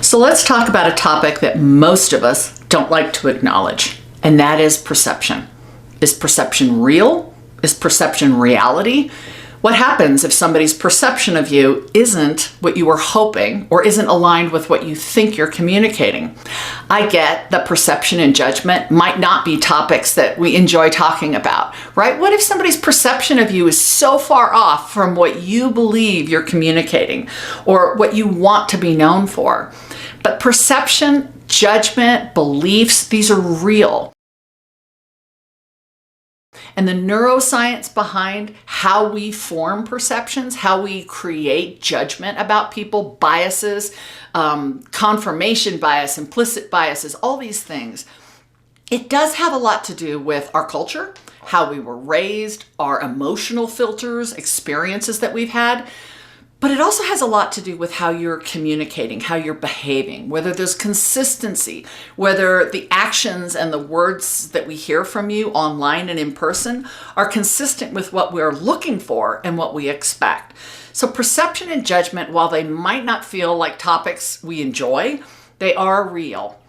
So let's talk about a topic that most of us don't like to acknowledge, and that is perception. Is perception real? Is perception reality? What happens if somebody's perception of you isn't what you were hoping or isn't aligned with what you think you're communicating? I get that perception and judgment might not be topics that we enjoy talking about, right? What if somebody's perception of you is so far off from what you believe you're communicating or what you want to be known for? But perception, judgment, beliefs, these are real. And the neuroscience behind how we form perceptions, how we create judgment about people, biases, confirmation bias, implicit biases, all these things, it does have a lot to do with our culture, how we were raised, our emotional filters, experiences that we've had. But it also has a lot to do with how you're communicating, how you're behaving, whether there's consistency, whether the actions and the words that we hear from you online and in person are consistent with what we're looking for and what we expect. So perception and judgment, while they might not feel like topics we enjoy, they are real.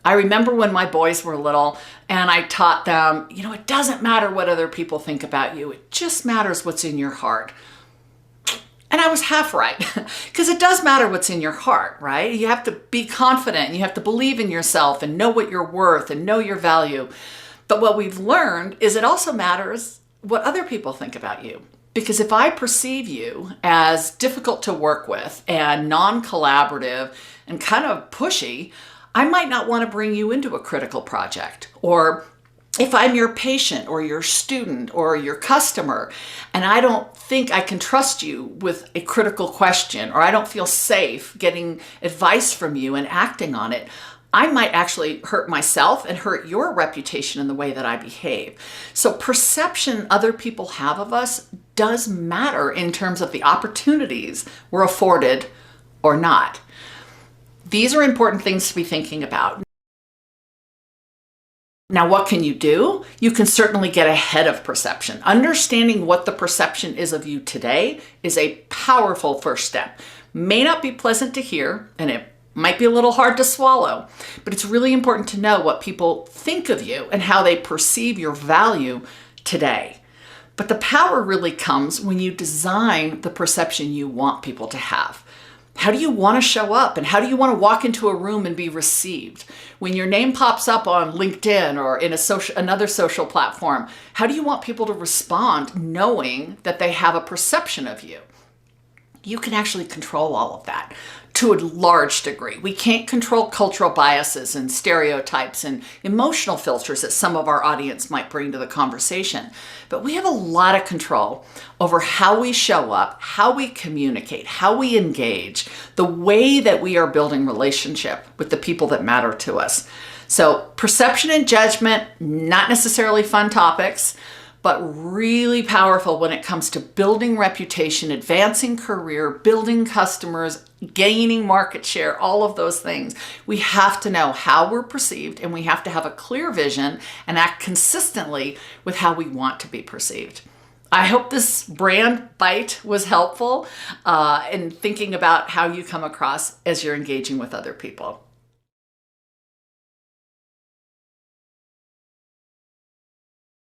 I remember when my boys were little and I taught them, it doesn't matter what other people think about you. It just matters what's in your heart. And I was half right, because it does matter what's in your heart, right? You have to be confident, and you have to believe in yourself and know what you're worth and know your value. But what we've learned is it also matters what other people think about you. Because if I perceive you as difficult to work with and non-collaborative and kind of pushy, I might not want to bring you into a critical project. Or if I'm your patient or your student or your customer, and I don't think I can trust you with a critical question, or I don't feel safe getting advice from you and acting on it, I might actually hurt myself and hurt your reputation in the way that I behave. So perception other people have of us does matter in terms of the opportunities we're afforded or not. These are important things to be thinking about. Now, what can you do? You can certainly get ahead of perception. Understanding what the perception is of you today is a powerful first step. May not be pleasant to hear, and it might be a little hard to swallow, but it's really important to know what people think of you and how they perceive your value today. But the power really comes when you design the perception you want people to have. How do you want to show up, and how do you want to walk into a room and be received? When your name pops up on LinkedIn or in another social platform, how do you want people to respond knowing that they have a perception of you? You can actually control all of that to a large degree. We can't control cultural biases and stereotypes and emotional filters that some of our audience might bring to the conversation. But we have a lot of control over how we show up, how we communicate, how we engage, the way that we are building relationship with the people that matter to us. So perception and judgment, not necessarily fun topics, but really powerful when it comes to building reputation, advancing career, building customers, gaining market share, all of those things. We have to know how we're perceived, and we have to have a clear vision and act consistently with how we want to be perceived. I hope this brand bite was helpful in thinking about how you come across as you're engaging with other people.